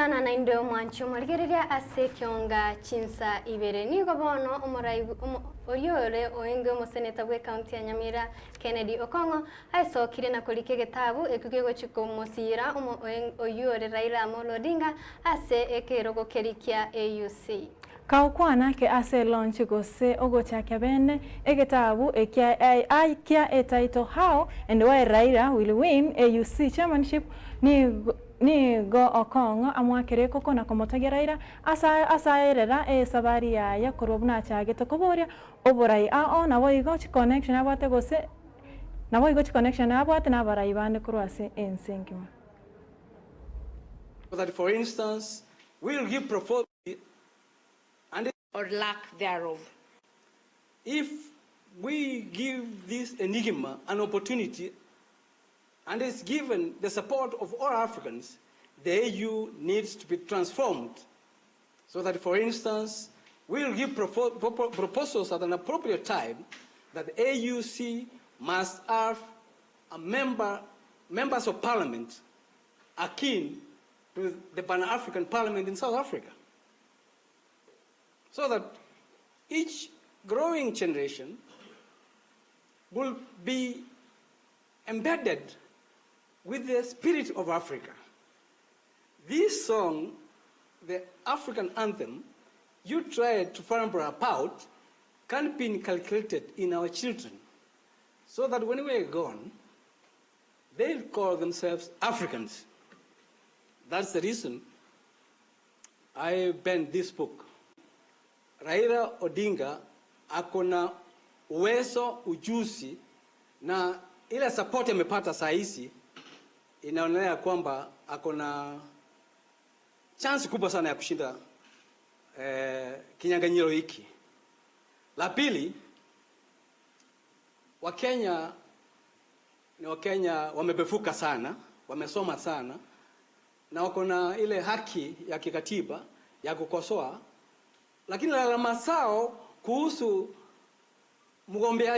sana na indo mwancho margereria ase kionga chinsa ibere ni gobono umuraibu oyore oenge umuseneta bwe county ya Nyamira Kennedy Okongo aisokire na kulike getabu ekugego chiko musira oyore Raila Odinga ase ekerogo kerikia AUC Kaukwana ke ase launch gose ogochakya bene egetabu ekia etitle How and Why Raila Will Win AUC Chairmanship ni go Okongo amwakire koko na komotagira Raila asaerera sabari ya kurobuna chage tokoboria oborai na boigo connection abate gose na boigo connection abate na barai bande kurwase ensengima. So that, for instance, we'll give proposal and or lack thereof. If we give this enigma an opportunity and is given the support of all Africans, the AU needs to be transformed. So that, for instance, we'll give proposals at an appropriate time that AUC must have a members of parliament akin to the Pan-African Parliament in South Africa. So that each growing generation will be embedded with the spirit of Africa. This song, the African anthem, you tried to farm about, can be inculcated in our children, so that when we're gone, they'll call themselves Africans. That's the reason I penned this book. Raila Odinga akona uwezo, ujuzi na ile support amepata saa hizi inaonekana kwamba akona chance kubwa sana ya kushinda kinyang'anyiro hiki. La pili, Wakenya wamebefuka sana, wamesoma sana na wakona ile haki ya kikatiba ya kukosoa, lakini lalama sao kuhusu mgombea